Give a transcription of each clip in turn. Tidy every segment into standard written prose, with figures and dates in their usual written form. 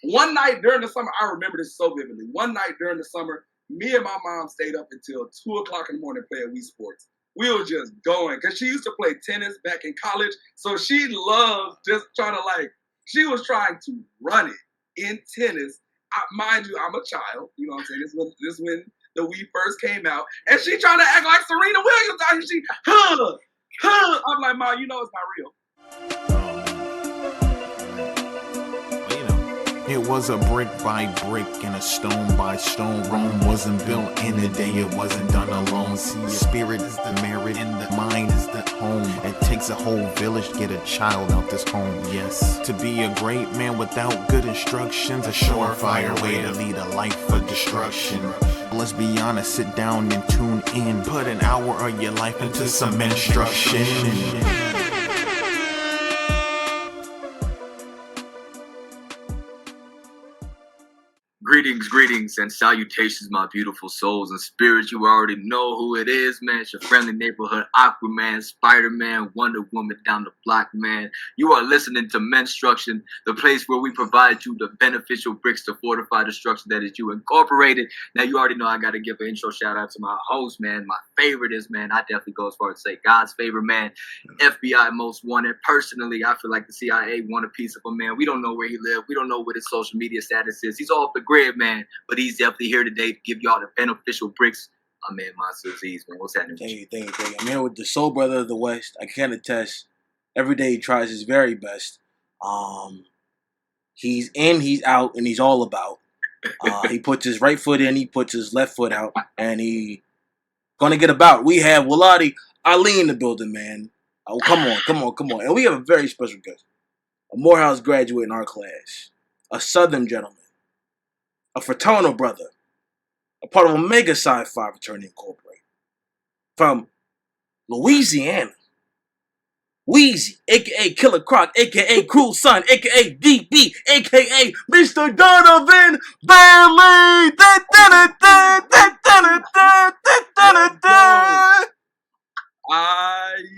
One night during the summer, I remember this so vividly. One night during the summer, me and my mom stayed up until 2 o'clock in the morning playing Wii Sports. We were just going because she used to play tennis back in college. So she loved just trying to she was trying to run it in tennis. Mind you, I'm a child. You know what I'm saying? This when the Wii first came out. And she trying to act like Serena Williams out here. She, I'm like, Mom, you know it's not real. It was a brick by brick and a stone by stone. Rome wasn't built in a day, it wasn't done alone. See, the spirit is the merit and the mind is the home. It takes a whole village to get a child out this home, yes. To be a great man without good instructions, a surefire way to lead a life of destruction. Let's be honest, sit down and tune in. Put an hour of your life into some instruction. Greetings, and salutations, my beautiful souls and spirits. You already know who it is, man. It's your friendly neighborhood Aquaman, Spider-Man, Wonder Woman down the block, man. You are listening to Menstruction, the place where we provide you the beneficial bricks to fortify the structure that is you incorporated. Now, you already know I got to give an intro shout-out to my host, man. My favorite is, man, I definitely go as far as to say God's favorite, man. FBI most wanted. Personally, I feel like the CIA want a piece of him, man. We don't know where he lives. We don't know what his social media status is. He's off the grid, man, but he's definitely here today to give y'all the beneficial bricks. My man, Mansa and Waladi, man. What's happening? Thank you. I'm here with the soul brother of the West. I can attest. Every day he tries his very best. He's in, he's out, and he's all about. He puts his right foot in, he puts his left foot out, and he gonna get about. We have Waladi Ali in the building, man. Oh, come on. And we have a very special guest. A Morehouse graduate in our class. A Southern gentleman. A fraternal brother. A part of Omega Psi Phi Fraternity Incorporated. From Louisiana. Wheezy, a.k.a. Killer Croc, a.k.a. Cruel Son, a.k.a. DB, a.k.a. Mr. Donovan Bailey.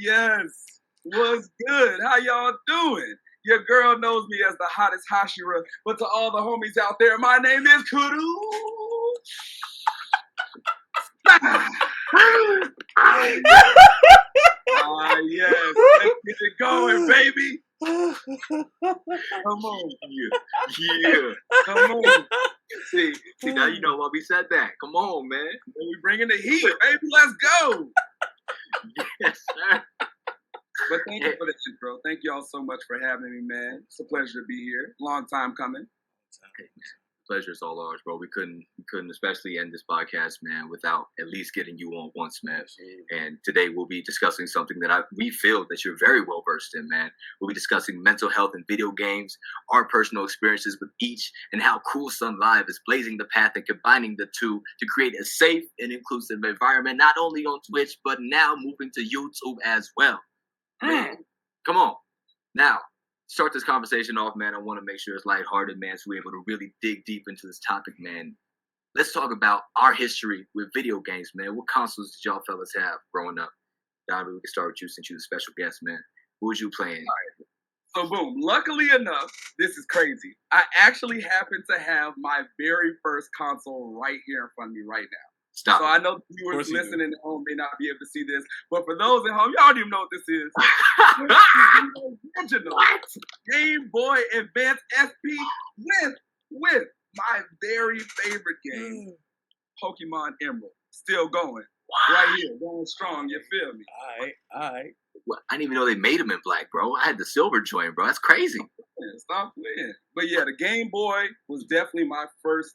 Yes. What's good? How y'all doing? Your girl knows me as the hottest Hashira, but to all the homies out there, my name is Kudu. Yes. Let's get it going, baby. Come on. Yeah. Come on. See, now you know why we said that. Come on, man. We bringing the heat, baby. Let's go. Yes, sir. But thank you for the intro. Thank you all so much for having me, man. It's a pleasure to be here. Long time coming. Pleasure's all ours, bro. We couldn't especially end this podcast, man, without at least getting you on once, man. And today we'll be discussing something that we feel that you're very well versed in, man. We'll be discussing mental health and video games, our personal experiences with each, and how CruelSunLive is blazing the path and combining the two to create a safe and inclusive environment, not only on Twitch, but now moving to YouTube as well. Man, come on. Now, start this conversation off, man. I want to make sure it's lighthearted, man, so we're able to really dig deep into this topic, man. Let's talk about our history with video games, man. What consoles did y'all fellas have growing up? Donovan, we can start with you since you're the special guest, man. What was you playing? All right. So, boom. Luckily enough, this is crazy. I actually happen to have my very first console right here in front of me right now. Stop. So I know viewers listening at home may not be able to see this, but for those at home, y'all don't even know what this is. This is the original Game Boy Advance SP with my very favorite game, Pokemon Emerald. Still going. Right here, going strong, you feel me? All right. Well, I didn't even know they made them in black, bro. I had the silver joint, bro. That's crazy. Stop playing. But yeah, the Game Boy was definitely my first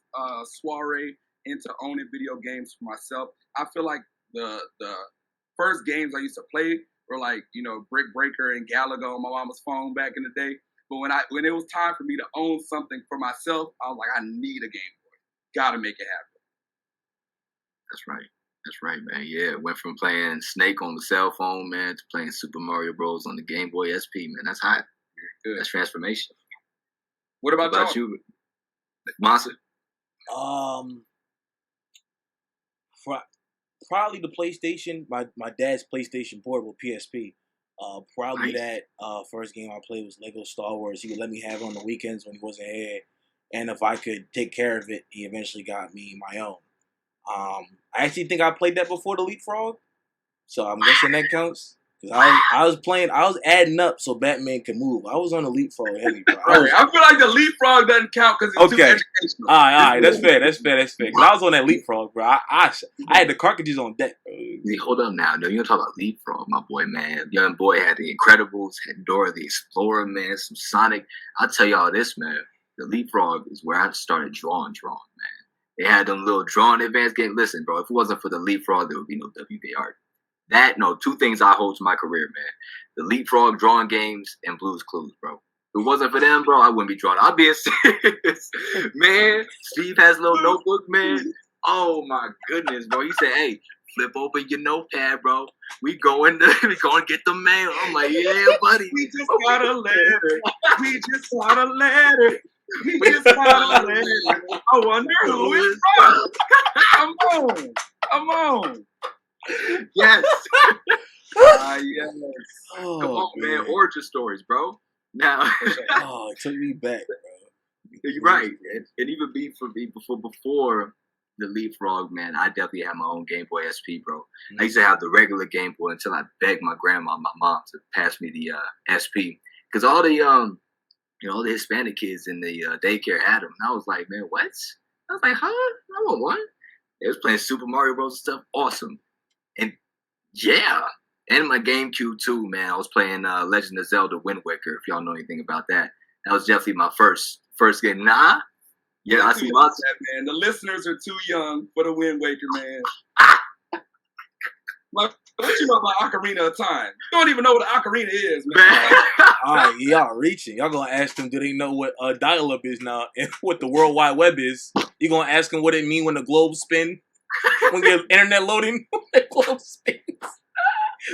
soiree into owning video games for myself. I feel like the first games I used to play were like, Brick Breaker and Galaga on my mama's phone back in the day. But when it was time for me to own something for myself, I was like, I need a Game Boy. Gotta make it happen. That's right, man. Yeah, went from playing Snake on the cell phone, man, to playing Super Mario Bros. On the Game Boy SP, man. That's hot. Good. That's transformation. What about you, Mansa? Probably the PlayStation, my dad's PlayStation Portable PSP. Probably nice. That first game I played was Lego Star Wars. He would let me have it on the weekends when he wasn't here. and if I could take care of it, he eventually got me my own. I actually think I played that before the Leapfrog, so I'm guessing that counts. Cause I was adding up so Batman could move. I was on the Leapfrog heavy, bro. Right. I feel like the Leapfrog doesn't count because it's too educational. All right, that's fair. Cause I was on that Leapfrog, bro. I had the cartridges on deck, bro. Hey, hold up now. No, you don't talk about Leapfrog, my boy, man. Young boy had the Incredibles, had Dora the Explorer, man, some Sonic. I'll tell y'all this, man. The Leapfrog is where I started drawing, man. They had them little drawing advanced games. Listen, bro, if it wasn't for the Leapfrog, there would be no WBR. Two things I hold to my career, man. The Leapfrog drawing games and Blue's Clues, bro. If it wasn't for them, bro, I wouldn't be drawing. I'll be serious. Man, Steve has a little notebook, man. Oh, my goodness, bro. He said, hey, flip open your notepad, bro. We going to get the mail. I'm like, yeah, buddy. We just got a letter. We just got a letter. We just got a letter. I wonder who it's from. Come on. Yes. Yes. Come on, man. Origin stories, bro. Now. It took me back, bro. You're right. And even before the Leapfrog, man, I definitely had my own Game Boy SP, bro. I used to have the regular Game Boy until I begged my grandma and my mom to pass me the SP. Because all the all the Hispanic kids in the daycare had them. And I was like, man, what? I was like, huh? I want one. They was playing Super Mario Bros. And stuff. Awesome. And yeah. And my GameCube too, man. I was playing Legend of Zelda Wind Waker, if y'all know anything about that. That was definitely my first game. Nah. Yeah, I see lots. Man, the listeners are too young for the Wind Waker, man. What you know about Ocarina of Time? You don't even know what an ocarina is, man. All right, y'all reaching. Y'all gonna ask them, do they know what dial-up is now and what the World Wide Web is? You gonna ask them what it mean when the globe spin? When your internet loading? When the globe spins?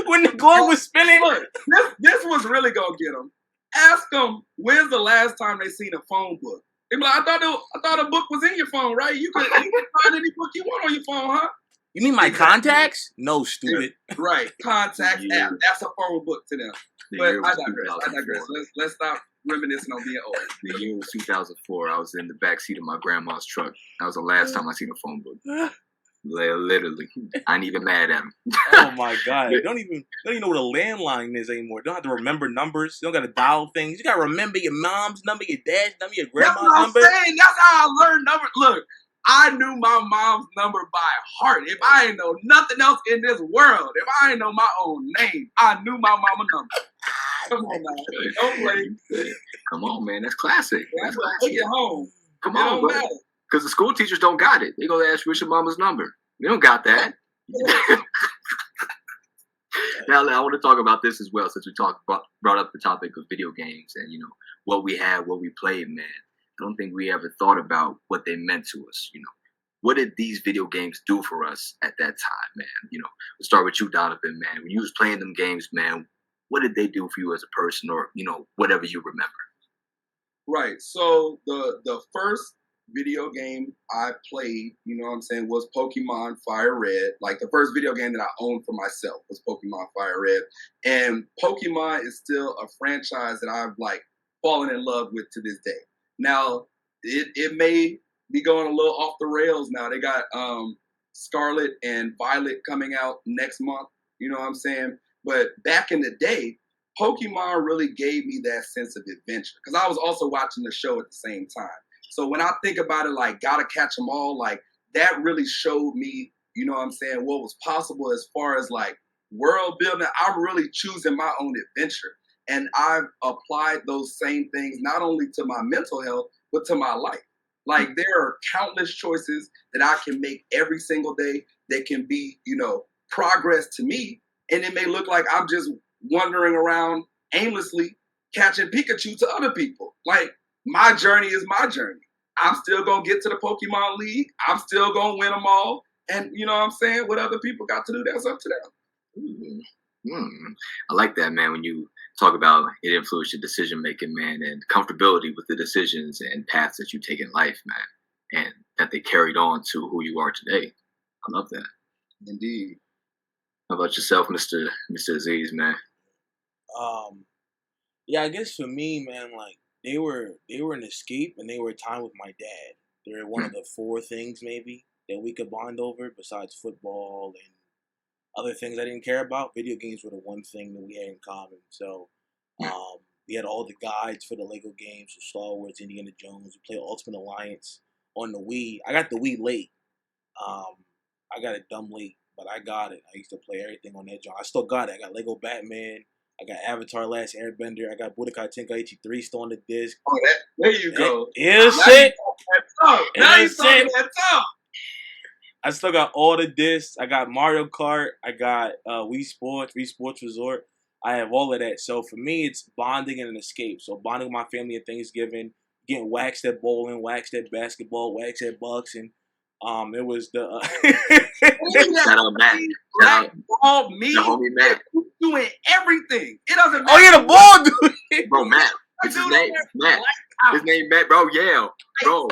When the globe was spinning? Look, this was really gonna get them. Ask them, when's the last time they seen a phone book? They be like, I thought a book was in your phone, right? You can find any book you want on your phone, huh? You mean my contacts? No, stupid. Yeah, right. Contacts app. That's a phone book to them. But I digress. Let's stop reminiscing on being old. The year was 2004. I was in the backseat of my grandma's truck. That was the last time I seen a phone book. Literally. I ain't even mad at him. Oh my God. They don't even know what a landline is anymore. They don't have to remember numbers. They don't got to dial things. You got to remember your mom's number, your dad's number, your grandma's number. That's what I'm saying. That's how I learned numbers. Look. I knew my mom's number by heart. If I ain't know nothing else in this world, if I ain't know my own name, I knew my mama's number. Come on now. Don't play. Come on, man. That's classic. That's why I get home. Come on, bro. Because the school teachers don't got it. They gonna ask you what's your mama's number. They don't got that. Now, I want to talk about this as well, since we brought up the topic of video games and, what we had, what we played, man. I don't think we ever thought about what they meant to us. What did these video games do for us at that time, man? We'll start with you, Donovan, man. When you was playing them games, man, what did they do for you as a person, or whatever you remember? Right. So the first video game I played, was Pokemon Fire Red. Like the first video game that I owned for myself was Pokemon Fire Red, and Pokemon is still a franchise that I've fallen in love with to this day. Now, it may be going a little off the rails now. They got Scarlet and Violet coming out next month, you know what I'm saying? But back in the day, Pokemon really gave me that sense of adventure, because I was also watching the show at the same time. So when I think about it, Gotta Catch 'Em All, that really showed me, you know what I'm saying, what was possible as far as world building. I'm really choosing my own adventure. And I've applied those same things not only to my mental health, but to my life. There are countless choices that I can make every single day that can be, progress to me. And it may look like I'm just wandering around aimlessly catching Pikachu to other people. My journey is my journey. I'm still going to get to the Pokemon League. I'm still going to win them all. And you know what I'm saying? What other people got to do, that's up to them. I like that, man, when you talk about it influenced your decision-making, man, and comfortability with the decisions and paths that you take in life, man, and that they carried on to who you are today. I love that. Indeed. How about yourself, Mr. Aziz, man? Yeah, I guess for me, man, they were an escape, and they were a time with my dad. They're one of the 4 things maybe that we could bond over besides football and other things I didn't care about. Video games were the one thing that we had in common. So we had all the guides for the Lego games, so Star Wars, Indiana Jones. We played Ultimate Alliance on the Wii. I got the Wii late. I got it dumb late, but I got it. I used to play everything on that joint. I still got it. I got Lego Batman. I got Avatar Last Airbender. I got Budokai Tenkaichi 3 still on the disc. Oh, there you go. It's it. Now you're talking that talk. I still got all the discs. I got Mario Kart. I got Wii Sports Resort. I have all of that. So for me, it's bonding and an escape. So bonding with my family at Thanksgiving, getting waxed at bowling, waxed at basketball, waxed at boxing. It was the shout out Matt. Shout out me. The homie Matt. Doing everything. It doesn't matter. Oh yeah, the ball dude. Bro, Matt. What's his name? Matt. His name Matt, bro. Yeah. Bro.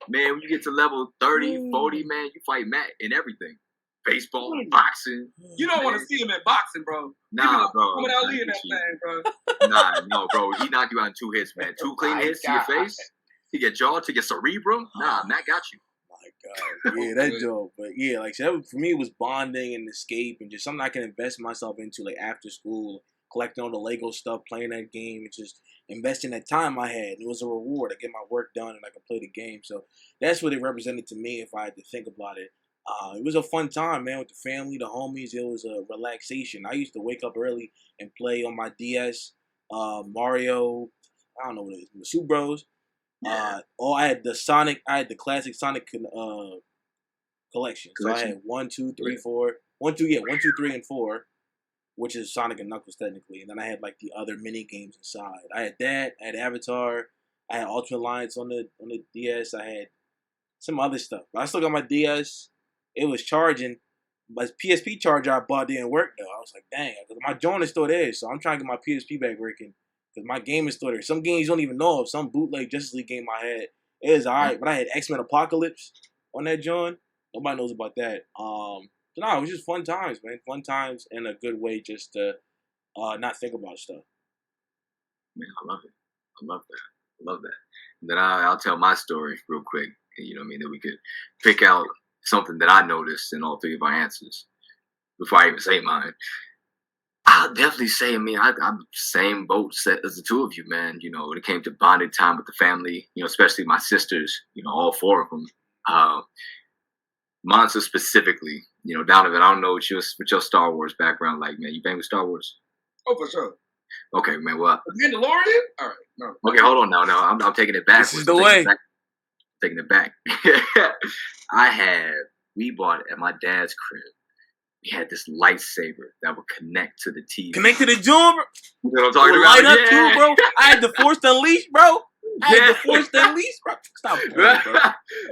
Man, when you get to level 30, 40, man, you fight Matt in everything. Baseball, boxing. You don't want to see him in boxing, bro. Nah, bro. Muhammad Ali in that thing, bro. Nah, no, bro. He knocked you out in 2 hits, man. 2 clean hits to your face, to your jaw, to your cerebrum. Nah, Matt got you. God, yeah, that joke. But yeah, like so that, for me, it was bonding and escape and just something I can invest myself into, like after school, collecting all the Lego stuff, playing that game, and just investing that time I had. It was a reward to get my work done and I could play the game. So that's what it represented to me if I had to think about it. It was a fun time, man, with the family, the homies. It was a relaxation. I used to wake up early and play on my DS, Mario, I don't know what it is, Super Bros. Yeah. I had the classic Sonic collection. So I had 1, 2, 3, 4. 1, 2, 3, and 4, which is Sonic and Knuckles technically. And then I had like the other mini games inside. I had that. I had Avatar. I had Ultimate Alliance on the DS. I had some other stuff. But I still got my DS. It was charging. My PSP charger I bought didn't work though. I was like, dang, because my joint is still there. So I'm trying to get my PSP back working. Because my game is still there. Some games you don't even know of. Some bootleg Justice League game I had. It is alright. But I had X-Men Apocalypse on that joint. Nobody knows about that. So no, it was just fun times, man. Fun times and a good way just to not think about stuff. Man, I love it. I love that. And then I'll tell my story real quick. You know what I mean? That we could pick out something that I noticed in all 3 of our answers before I even say mine. I'll definitely say, I'm same boat set as the 2 of you, man. You know, when it came to bonding time with the family, you know, especially my sisters, you know, all 4 of them. Mansa specifically, you know, Donovan, I don't know what your Star Wars background like, man. You bang with Star Wars? Oh, for sure. Okay, man. Well, Mandalorian? All right. No. Okay, hold on now. No, I'm taking it back. This is the way. Taking it back. We bought at my dad's crib. We had this lightsaber that would connect to the TV. Connect to the joint, bro. You know what I'm talking about? Light up too, bro. I had the Force Unleashed, bro. Bro. Stop playing,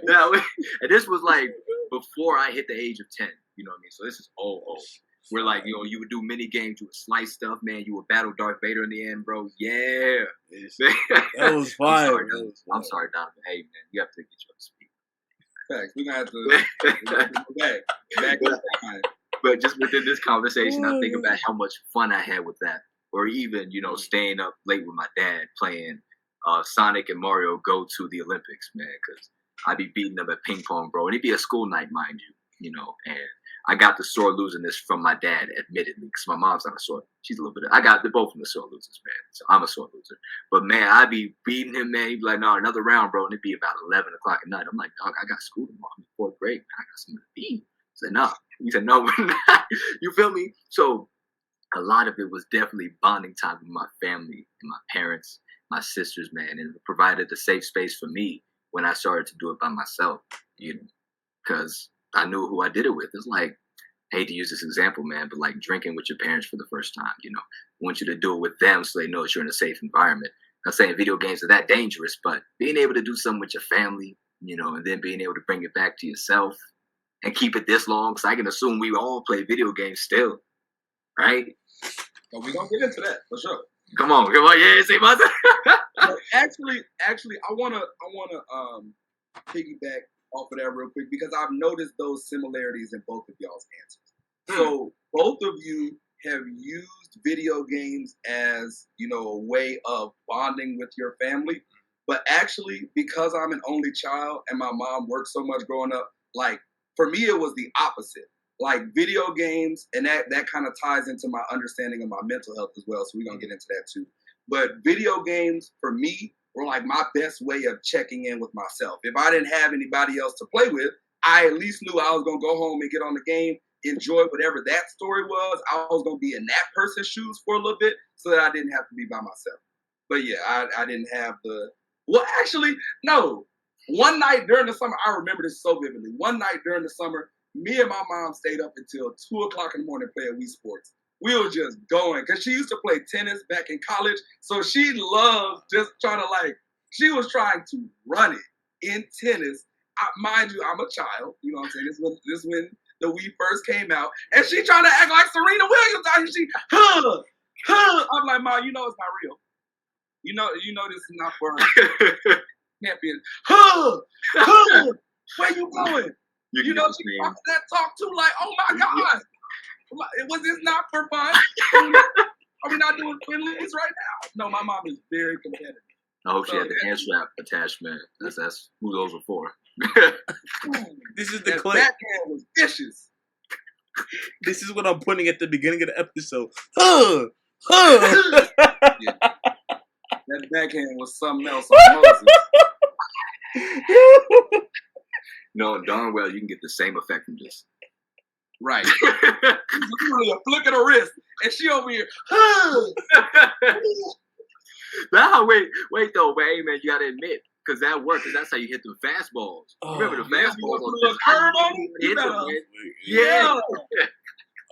bro. And this was like before I hit the age of 10. You know what I mean? So this is old. Where like, you know, you would do mini games, you would slice stuff, man. You would battle Darth Vader in the end, bro. Yeah. That was fire. I'm sorry, Donovan. Hey, man, you have to get you up to speed. Facts. We're going to have to back. But just within this conversation, I think about how much fun I had with that. Or even, you know, staying up late with my dad playing Sonic and Mario go to the Olympics, man. Because I'd be beating them at ping pong, bro. And it'd be a school night, mind you know. And I got the sore losing this from my dad, admittedly. Because my mom's not a sore. She's a little bit. I got both of them sore losers, man. So I'm a sore loser. But, man, I'd be beating him, man. He'd be like, no, another round, bro. And it'd be about 11 o'clock at night. I'm like, dog, I got school tomorrow. I'm in 4th grade. Man. I got something to beat. I said, no. He said, no, we're not. You feel me? So a lot of it was definitely bonding time with my family and my parents, my sisters, man. And it provided a safe space for me when I started to do it by myself, you know, because I knew who I did it with. It's like, I hate to use this example, man, but like drinking with your parents for the first time, you know. I want you to do it with them so they know that you're in a safe environment. I'm not saying video games are that dangerous, but being able to do something with your family, you know, and then being able to bring it back to yourself and keep it this long, because I can assume we all play video games still, right? But we're going to get into that, for sure. Come on, yeah, say my Actually, I wanna piggyback off of that real quick because I've noticed those similarities in both of y'all's answers. So both of you have used video games as, a way of bonding with your family. But actually, because I'm an only child and my mom worked so much growing up, like, for me, it was the opposite. Like, video games, and that kind of ties into my understanding of my mental health as well. So we're going to get into that too. But video games, for me, were like my best way of checking in with myself. If I didn't have anybody else to play with, I at least knew I was going to go home and get on the game, enjoy whatever that story was. I was going to be in that person's shoes for a little bit so that I didn't have to be by myself. But yeah, I didn't have well, actually, no. One night during the summer, I remember this so vividly. One night during the summer, me and my mom stayed up until 2 o'clock in the morning playing Wii Sports. We were just going, because she used to play tennis back in college, so she loved just trying to, she was trying to run it in tennis. Mind you, I'm a child, you know what I'm saying? This when the Wii first came out, and she trying to act like Serena Williams out here. She, I'm like, Mom, it's not real. You know this is not for champion. Where you going? She talks that talk too, like, oh my God. Was this not for fun? Are we not doing friendlies right now? No, my mom is very competitive. I hope she had the hand strap attachment. That's who those were for. This is the clip. That backhand was vicious. This is what I'm putting at the beginning of the episode. Yeah. That backhand was something else on Moses. No, darn well you can get the same effect from this. Right. It's literally a flick of the wrist, and she over here. Nah, wait though, but hey man, you gotta admit, because that worked, because that's how you hit the fastballs. Remember the fastballs? You a curve on it? Yeah.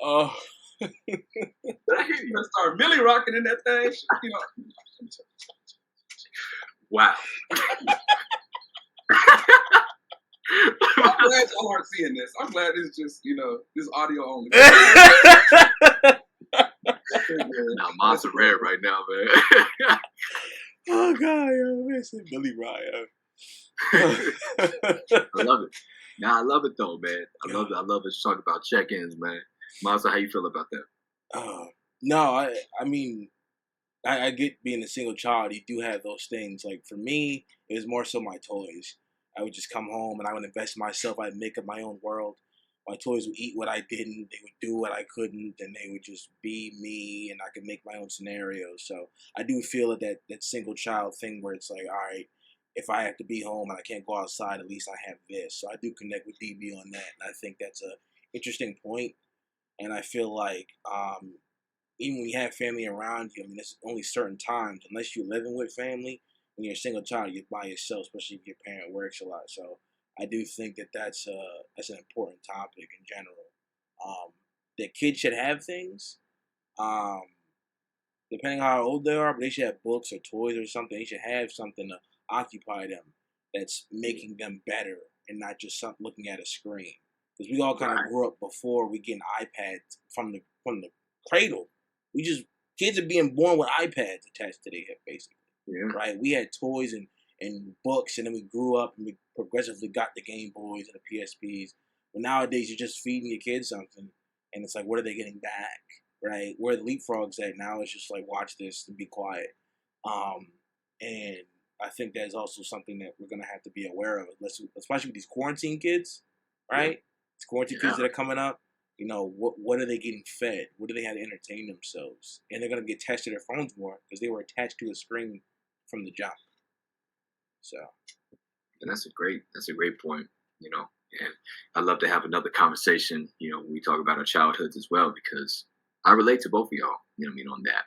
Oh. You start Millie rocking in that thing. Wow. I'm glad y'all aren't seeing this. I'm glad it's just, this audio only. Nah, Mansa rare right now, man. Oh God, yo, man, say Billy Ryan. I love it. Nah, I love it though, man. I love it. I love it. Talk about check-ins, man. Mansa, how you feel about that? No, I mean, I get being a single child. You do have those things. Like for me, it was more so my toys. I would just come home and I would invest in myself. I'd make up my own world. My toys would eat what I didn't. They would do what I couldn't, and they would just be me, and I could make my own scenarios. So I do feel that single child thing where it's like, all right, if I have to be home and I can't go outside, at least I have this. So I do connect with DB on that, and I think that's a interesting point. And I feel like even when you have family around you, I mean, there's only certain times, unless you're living with family. When you're a single child, you're by yourself, especially if your parent works a lot. So I do think that's an important topic in general. That kids should have things, depending on how old they are, but they should have books or toys or something. They should have something to occupy them that's making them better and not just something looking at a screen. Because we all kind of grew up before we getting iPads from the cradle. Kids are being born with iPads attached to their head, basically. Yeah. Right? We had toys and books, and then we grew up and we progressively got the Game Boys and the PSPs. But nowadays, you're just feeding your kids something, and it's like, what are they getting back? Right? Where the leapfrogs at now is just like, watch this and be quiet. And I think that's also something that we're going to have to be aware of, especially with these quarantine kids, right? These quarantine kids that are coming up. What are they getting fed? What do they have to entertain themselves? And they're going to get attached to their phones more because they were attached to a screen from the jump. So, and that's a great point, and I'd love to have another conversation, when we talk about our childhoods as well, because I relate to both of y'all, on that.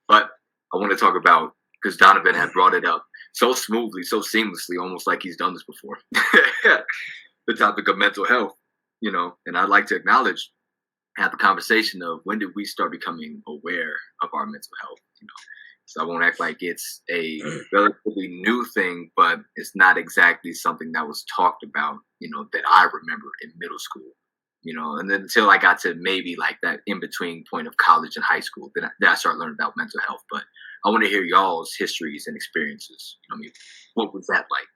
But I want to talk about, because Donovan had brought it up so smoothly, so seamlessly, almost like he's done this before, the topic of mental health. And I'd like to have a conversation of when did we start becoming aware of our mental health, So I won't act like it's a relatively new thing, but it's not exactly something that was talked about, that I remember in middle school, and then until I got to maybe like that in-between point of college and high school, then I started learning about mental health. But I want to hear y'all's histories and experiences. What was that like?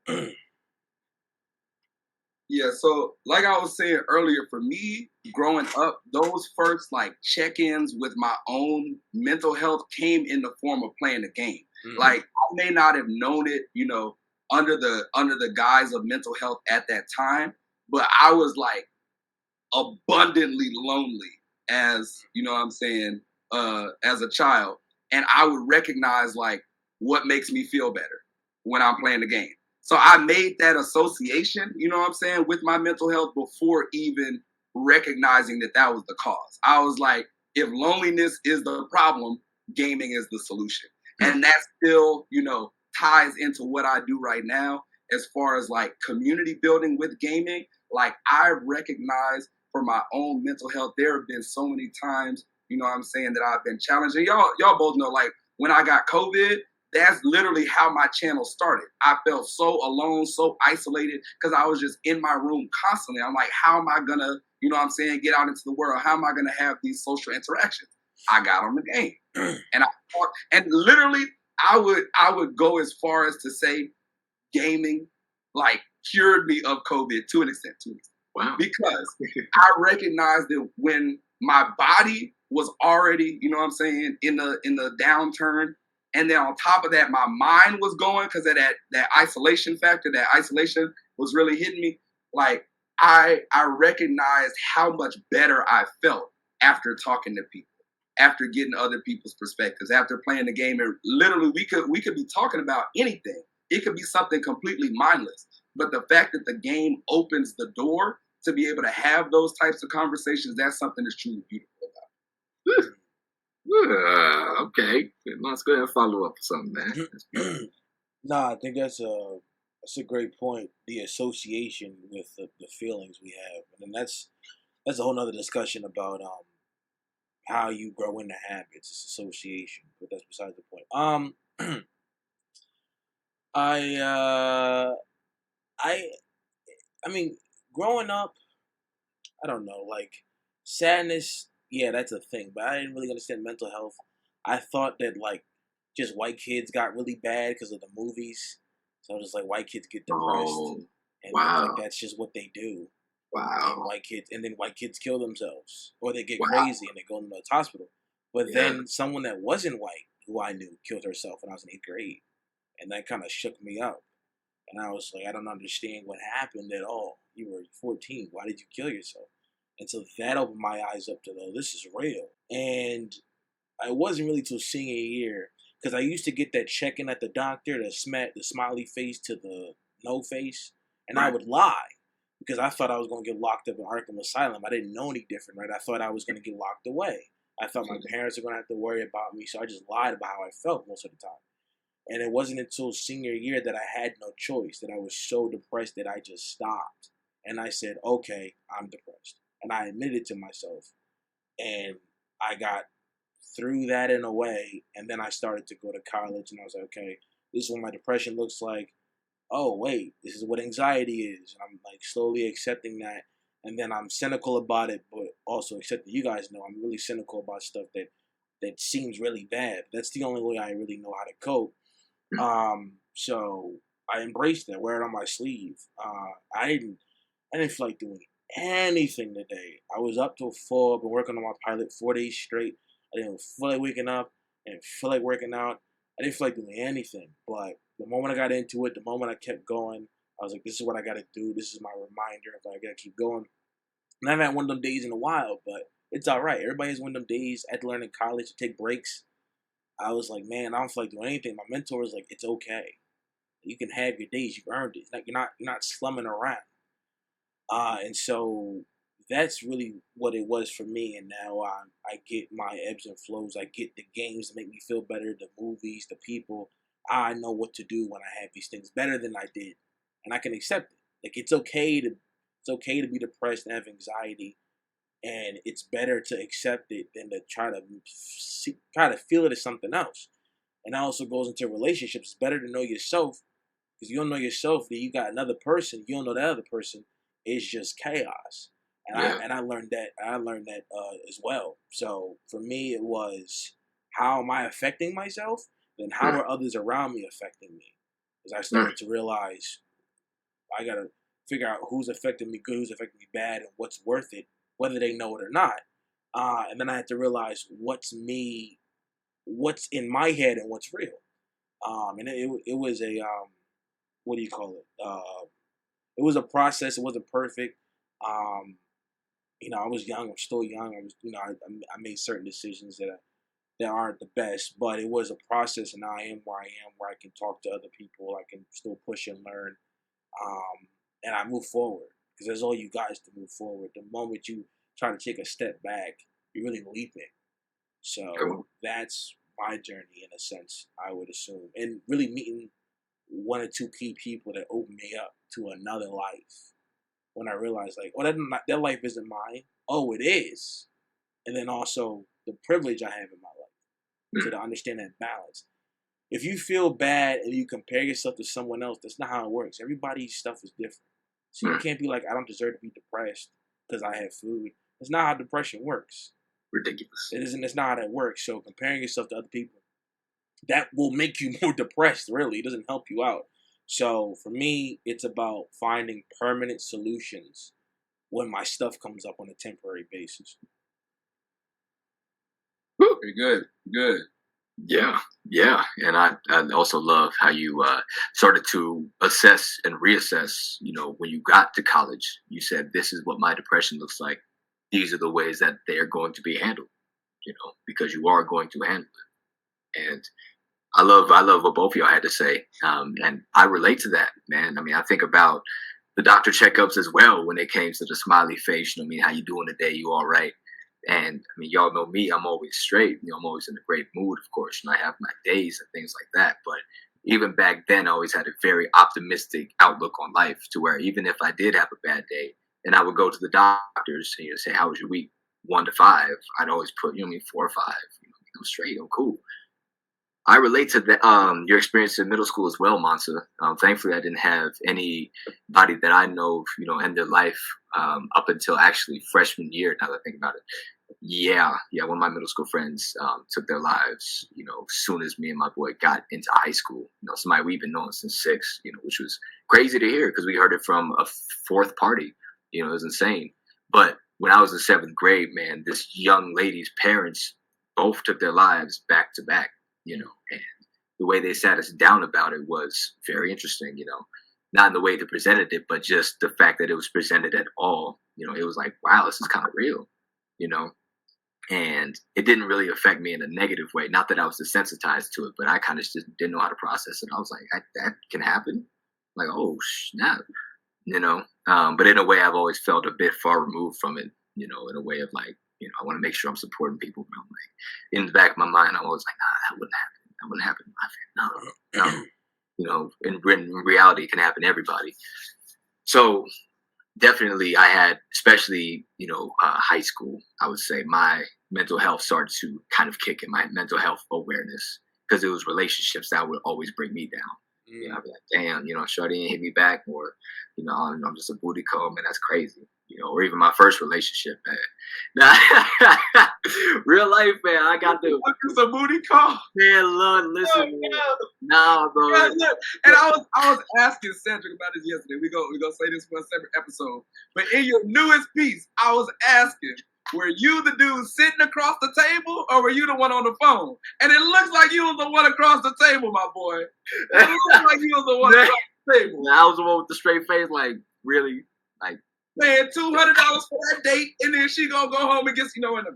Yeah, so like I was saying earlier, for me, growing up, those first like check-ins with my own mental health came in the form of playing the game. Mm-hmm. Like I may not have known it, under the guise of mental health at that time, but I was like abundantly lonely as what I'm saying, as a child. And I would recognize like what makes me feel better when I'm playing the game. So I made that association, what I'm saying, with my mental health before even recognizing that was the cause. I was like, if loneliness is the problem, gaming is the solution. And that still, ties into what I do right now as far as like community building with gaming. Like I recognize for my own mental health, there have been so many times, what I'm saying, that I've been challenged. And y'all both know, like when I got COVID, that's literally how my channel started. I felt so alone, so isolated because I was just in my room constantly. I'm like, how am I gonna, get out into the world? How am I gonna have these social interactions? I got on the game, and literally, I would go as far as to say, gaming like cured me of COVID to an extent. Wow. Because I recognized that when my body was already, in the downturn, and then on top of that, my mind was going because of that isolation factor. That isolation was really hitting me. Like I recognized how much better I felt after talking to people, after getting other people's perspectives, after playing the game. And literally, we could be talking about anything. It could be something completely mindless. But the fact that the game opens the door to be able to have those types of conversations, that's something that's truly beautiful about it. Okay. Let's go ahead and follow up with something, man. No, I think that's a great point. The association with the feelings we have, and that's a whole nother discussion about how you grow into habits. It's association, but that's beside the point. I mean, growing up, I don't know, like sadness. Yeah, that's a thing, but I didn't really understand mental health. I thought that like just white kids got really bad because of the movies. So I was like, white kids get depressed, and like that's just what they do. Wow. And then white kids kill themselves, or they get crazy and they go into the hospital. But then someone that wasn't white, who I knew, killed herself when I was in 8th grade, and that kind of shook me up. And I was like, I don't understand what happened at all. You were 14. Why did you kill yourself? And so that opened my eyes up to, this is real. And I wasn't really till senior year, because I used to get that check-in at the doctor, the smiley face to the no face, and I would lie, because I thought I was going to get locked up in Arkham Asylum. I didn't know any different, right? I thought I was going to get locked away. I thought my parents were going to have to worry about me, so I just lied about how I felt most of the time. And it wasn't until senior year that I had no choice, that I was so depressed that I just stopped. And I said, okay, I'm depressed. And I admitted to myself. And I got through that in a way. And then I started to go to college. And I was like, okay, this is what my depression looks like. Oh, wait, this is what anxiety is. And I'm like slowly accepting that. And then I'm cynical about it, but also accepting, you guys know, I'm really cynical about stuff that seems really bad. That's the only way I really know how to cope. So I embraced that, wear it on my sleeve. I didn't feel like doing anything today. I was up till 4, been working on my pilot 4 days straight. I didn't feel like waking up. I didn't feel like working out. I didn't feel like doing anything. But the moment I got into it, the moment I kept going, I was like, this is what I got to do. This is my reminder if I got to keep going. And I haven't had one of them days in a while, but it's all right. Everybody has one of them days at learning college to take breaks. I was like, man, I don't feel like doing anything. My mentor was like, it's okay. You can have your days. You've earned it. Like you're not slumming around. And so that's really what it was for me. And now I get my ebbs and flows. I get the games that make me feel better, the movies, the people. I know what to do when I have these things better than I did, and I can accept it. Like it's okay to be depressed and have anxiety. And it's better to accept it than to try to feel it as something else. And that also goes into relationships. It's better to know yourself, because you don't know yourself, then you got another person. You don't know that other person. It's just chaos. And I learned that. As well. So for me, it was, how am I affecting myself? Then how are others around me affecting me? Because I started to realize I gotta figure out who's affecting me good, who's affecting me bad, and what's worth it, whether they know it or not. And then I had to realize what's in my head and what's real. And it was a what do you call it? It was a process. It wasn't perfect. I was young. I'm still young. I made certain decisions that aren't the best, but it was a process, and I am where I can talk to other people. I can still push and learn, and I move forward because there's all you guys to move forward. The moment you try to take a step back, you're really leaping. So that's my journey in a sense, I would assume, and really meeting one or two key people that opened me up to another life. When I realized, like, that life isn't mine. Oh, it is. And then also the privilege I have in my life. So to understand that balance. If you feel bad and you compare yourself to someone else, that's not how it works. Everybody's stuff is different. So you can't be like, I don't deserve to be depressed because I have food. That's not how depression works. Ridiculous. It isn't. It's not how that works. So comparing yourself to other people, that will make you more depressed, really. It doesn't help you out. So for me, it's about finding permanent solutions when my stuff comes up on a temporary basis. Very good. Good. Yeah. And I also love how you started to assess and reassess, when you got to college. You said, this is what my depression looks like. These are the ways that they are going to be handled, because you are going to handle it. And I love what both of y'all had to say. And I relate to that, man. I mean, I think about the doctor checkups as well when it came to the smiley face. How you doing today? You all right? And I mean, y'all know me. I'm always straight. I'm always in a great mood, of course. And I have my days and things like that. But even back then, I always had a very optimistic outlook on life to where even if I did have a bad day and I would go to the doctors and say, how was your week? 1 to 5. I'd always put, 4 or 5. I'm straight. I'm cool. I relate to your experience in middle school as well, Mansa. Thankfully, I didn't have anybody that I know, end their life up until actually freshman year. Now that I think about it, yeah. One of my middle school friends took their lives, as soon as me and my boy got into high school. Somebody we've been knowing since 6, which was crazy to hear because we heard it from a fourth party. It was insane. But when I was in 7th grade, man, this young lady's parents both took their lives back to back. And the way they sat us down about it was very interesting, not in the way they presented it, but just the fact that it was presented at all, it was like, wow, this is kind of real, and it didn't really affect me in a negative way. Not that I was desensitized to it, but I kind of just didn't know how to process it. I was like, that can happen. Like, oh, snap, but in a way I've always felt a bit far removed from it, in a way of like, I want to make sure I'm supporting people. But I'm like, in the back of my mind, I'm always like, nah, that wouldn't happen. That wouldn't happen in my family. No. In reality, it can happen to everybody. So definitely I had, especially, high school, I would say my mental health started to kind of kick in, my mental health awareness, because it was relationships that would always bring me down. I'd be like, damn, shorty ain't hit me back, or, I'm just a booty call, man, that's crazy. Or even my first relationship, man. Now, real life, man, I got the... It's a booty call. Man, Lord, listen, man. Nah, bro. Yeah, look, and I was asking Cedric about this yesterday. We gonna say this for a separate episode. But in your newest piece, I was asking, were you the dude sitting across the table, or were you the one on the phone? And it looks like you was the one across the table, my boy. It looks like you was the one across the table. I was the one with the straight face, like, really, like... Paying $200 for that date, and then she gonna go home and get in the mouth.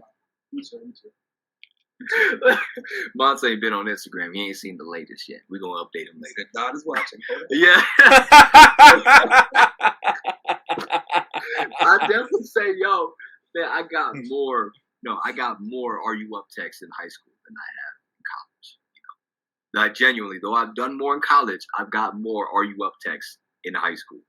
Mansa ain't been on Instagram. He ain't seen the latest yet. We're gonna update him later. God is watching. Yeah. I definitely say, man, I got more "Are you up" texts in high school than I have in college. Like, genuinely, though I've done more in college, I've got more "Are you up" texts in high school.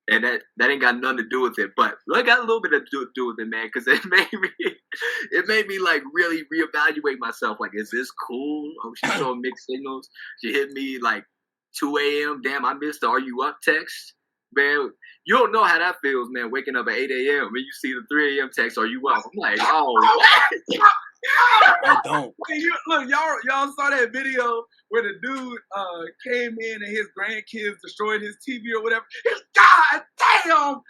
And that ain't got nothing to do with it, but I got a little bit to do with it, man, because it made me like really reevaluate myself. Like, is this cool? Oh, she's showing mixed signals. She hit me like 2 a.m. Damn, I missed the "Are you up" text. Man, you don't know how that feels, man, waking up at 8 a.m. and you see the 3 a.m. text, "Are you up?" I'm like, oh, what? I don't. Look, y'all saw that video where the dude came in and his grandkids destroyed his TV or whatever. God Damn.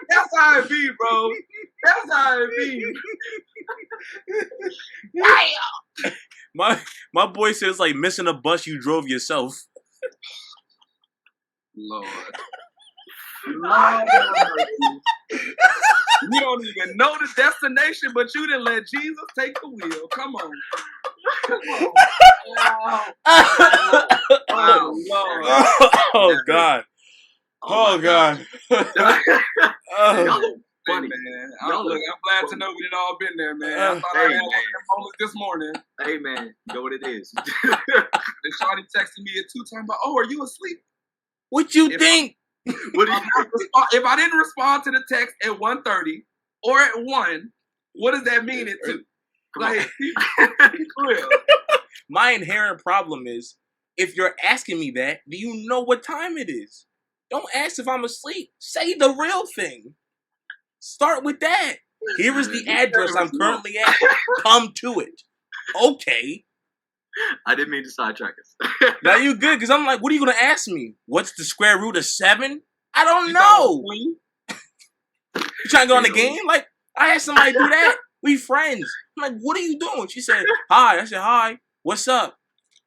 That's how it be, bro. That's how it be. My boy says it's like missing a bus you drove yourself. Lord. Lord. You don't even know the destination, but you didn't let Jesus take the wheel. Come on. Come on. Oh, Lord. Oh, God. Oh, God. Funny. Hey, man. I'm glad to know we done all been there, man. I thought I had one this morning. Hey, man. You know what it is. And Shawty texted me at 2 talking about, oh, are you asleep? What you think? If I didn't respond to the text at 1:30 or at 1, what does that mean at 2? Like, be real. My inherent problem is, if you're asking me that, do you know what time it is? Don't ask if I'm asleep. Say the real thing. Start with that. Here is the address I'm currently at. Come to it. Okay. I didn't mean to sidetrack us. Now you good, because I'm like, what are you going to ask me? What's the square root of 7? I don't know. You trying to go on the game? Like, I had somebody do that. We friends. I'm like, what are you doing? She said, hi. I said, hi. What's up?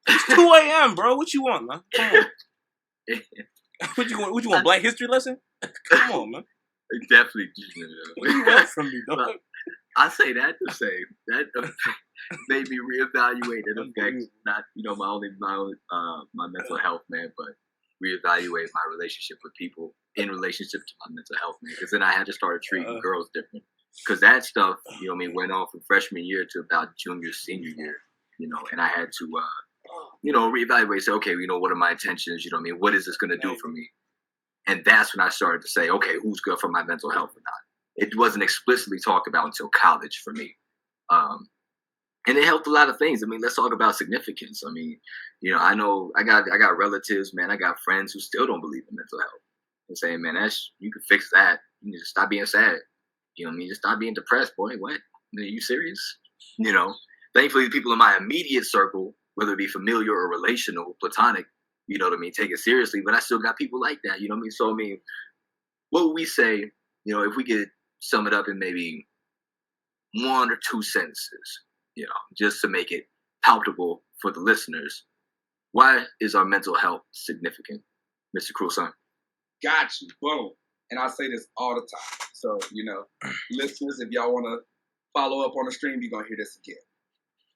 It's 2 a.m., bro. What you want, man? Come on. What you want? Black history lesson? Come on, man. Definitely. What do you want from me, dog? I say that to say that made me reevaluate and affect not my mental health, man, but reevaluate my relationship with people in relationship to my mental health, man. Because then I had to start treating girls different. Because that stuff, went on from freshman year to about junior, senior year, and I had to, reevaluate, say, okay, what are my intentions? What is this going to do for me? And that's when I started to say, okay, who's good for my mental health or not? It wasn't explicitly talked about until college for me. And it helped a lot of things. Let's talk about significance. I know I got relatives, man. I got friends who still don't believe in mental health. And saying, man, you can fix that. You just stop being sad. Just stop being depressed, boy. What? Are you serious? Thankfully, the people in my immediate circle, whether it be familiar or relational, platonic, take it seriously. But I still got people like that, So, what would we say, if we could sum it up in maybe 1 or 2 sentences, just to make it palatable for the listeners? Why is our mental health significant, Mr. CruelSun? Got you. Boom. And I say this all the time. So, listeners, if y'all want to follow up on the stream, you're going to hear this again.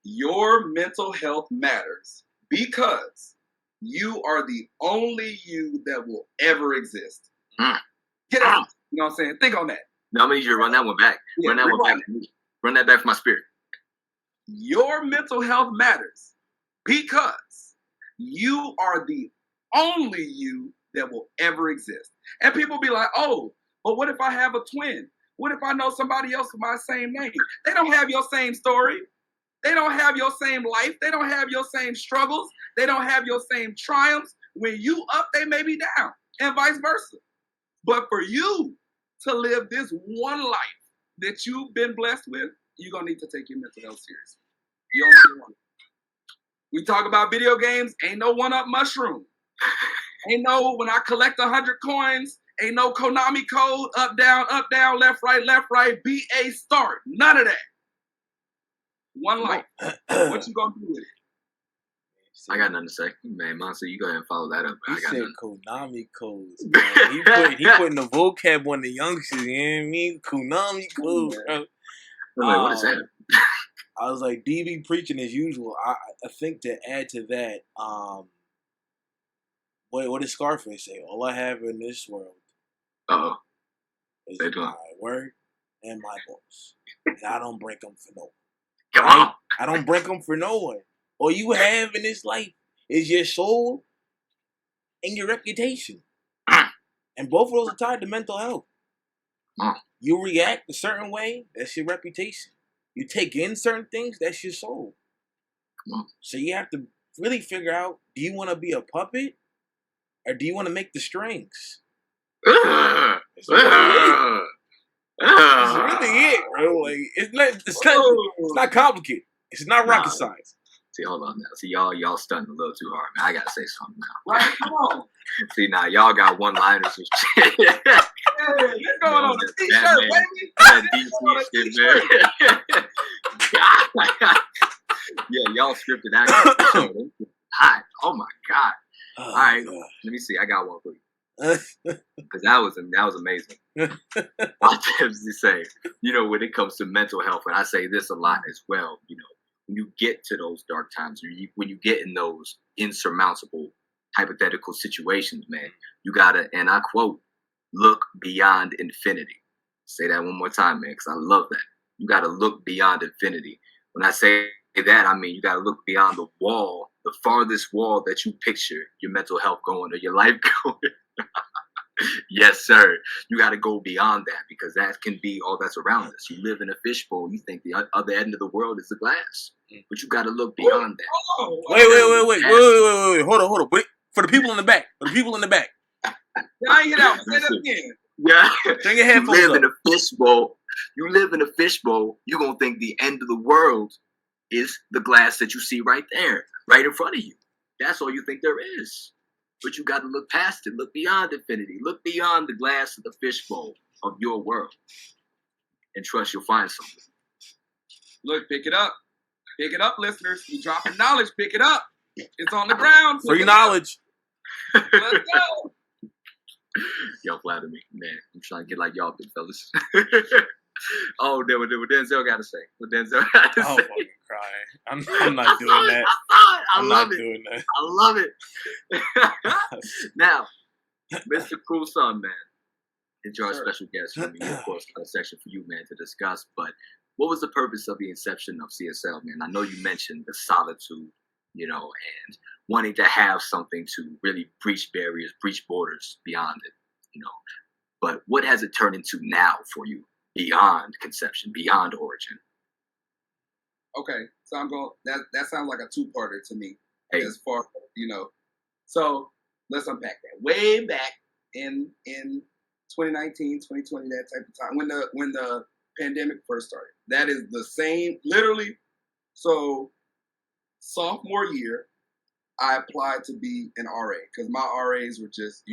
Your mental health matters because you are the only you that will ever exist. Get out. You know what I'm saying? Think on that. No, I'm going to need you to run that one back. Yeah, run that one back. Run that back for my spirit. Your mental health matters because you are the only you that will ever exist. And people be like, oh, but what if I have a twin? What if I know somebody else with my same name? They don't have your same story. They don't have your same life. They don't have your same struggles. They don't have your same triumphs. When you up, they may be down, and vice versa. But for you to live this one life that you've been blessed with, you're going to need to take your mental health seriously. You only get one. We talk about video games, ain't no one-up mushroom. Ain't no, when I collect 100 coins, ain't no Konami code, up, down, left, right, BA start. None of that. One life. What you gonna do with it? I got nothing to say. Man, Mansa, you go ahead and follow that up. He said Konami codes, man. He putting the vocab on the youngsters, you know what I mean? Konami codes, bro. Like, what is that? I was like, DB preaching as usual. I think to add to that, what did Scarface say? All I have in this world is my word and my voice. And I don't break them for no one. Come on. I don't break them for no one. All you have in this life is your soul and your reputation. And both of those are tied to mental health. You react a certain way, that's your reputation. You take in certain things, that's your soul. So you have to really figure out, do you want to be a puppet or do you want to make the strings? It's really it, bro. Like it's not complicated. It's not rocket science. See, hold on now. See, y'all stunting a little too hard, man. I gotta say something now. Right, come on. See, now y'all got one-liners and shit. Hey, let's go on a t-shirt, baby. That DC shit, man. Yeah, y'all scripted action. Hot. Oh my god. All right, let me see. I got one for you. Because that was amazing. I'll just say, when it comes to mental health, and I say this a lot as well, when you get to those dark times, when you get in those insurmountable hypothetical situations, man, you gotta, and I quote, look beyond infinity. Say that one more time, man, because I love that. You gotta look beyond infinity. When I say that, I mean you gotta look beyond the wall, the farthest wall that you picture your mental health going or your life going. Yes, sir. You got to go beyond that, because that can be all that's around us. You live in a fishbowl. You think the other end of the world is the glass, but you got to look beyond that. Oh, wait. Hold on. Wait. For the people in the back. I ain't get out. Say that again. Yeah. Turn your headphones You live in a fishbowl. You live in a fishbowl. You're going to think the end of the world is the glass that you see right there, right in front of you. That's all you think there is. But you got to look past it. Look beyond infinity. Look beyond the glass of the fishbowl of your world. And trust you'll find something. Look, pick it up. Pick it up, listeners. You dropping knowledge. Pick it up. It's on the ground. Free knowledge. Let's go. Y'all flatter me. Man, I'm trying to get like y'all big fellas. Oh, then what Denzel got to say? What Denzel got to say? I'm fucking crying. I'm not doing that. I love it. Now, Mr. Cruel Sun, man, it's our special guest for me, of course, a section for you, man, to discuss. But what was the purpose of the inception of C.H.I.L.L, man? I know you mentioned the solitude, and wanting to have something to really breach barriers, breach borders beyond it, But what has it turned into now for you? Beyond conception, beyond origin. Okay, so I'm going. That sounds like a two-parter to me. Hey. As far so let's unpack that. Way back in 2019, 2020, that type of time when the pandemic first started. That is the same, literally. So sophomore year, I applied to be an RA because my RAs were just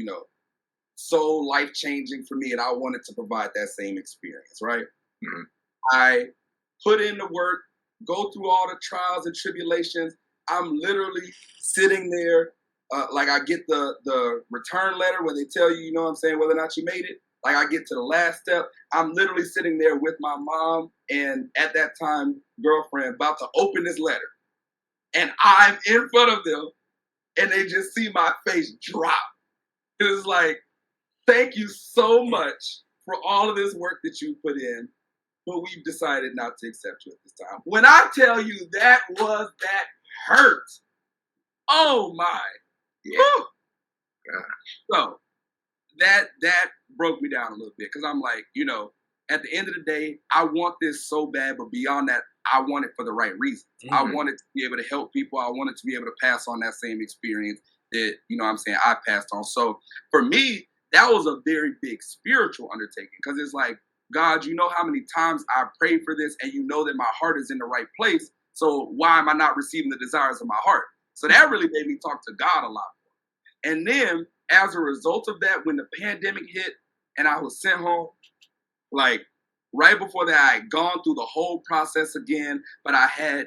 so life-changing for me, and I wanted to provide that same experience, right? Mm-hmm. I put in the work, go through all the trials and tribulations. I'm literally sitting there, like I get the return letter where they tell you, whether or not you made it. Like I get to the last step. I'm literally sitting there with my mom and at that time, girlfriend, about to open this letter. And I'm in front of them, and they just see my face drop. It's like, thank you so much for all of this work that you put in, but we've decided not to accept you at this time. When I tell you that hurt. Oh my. Yeah. So that broke me down a little bit because I'm like, at the end of the day, I want this so bad, but beyond that, I want it for the right reasons. Mm-hmm. I wanted to be able to help people. I wanted to be able to pass on that same experience that, I passed on. So for me, that was a very big spiritual undertaking because it's like, God, you know how many times I prayed for this and you know that my heart is in the right place. So why am I not receiving the desires of my heart? So that really made me talk to God a lot more. And then as a result of that, when the pandemic hit and I was sent home, like right before that, I had gone through the whole process again, but I had,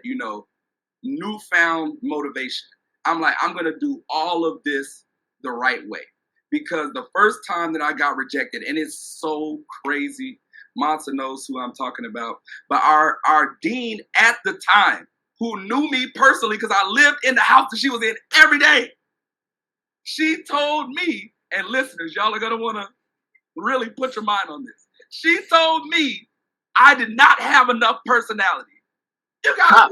newfound motivation. I'm like, I'm going to do all of this the right way. Because the first time that I got rejected, and it's so crazy, Mansa knows who I'm talking about, but our dean at the time, who knew me personally because I lived in the house that she was in every day, she told me, and listeners, y'all are going to want to really put your mind on this. She told me I did not have enough personality. You got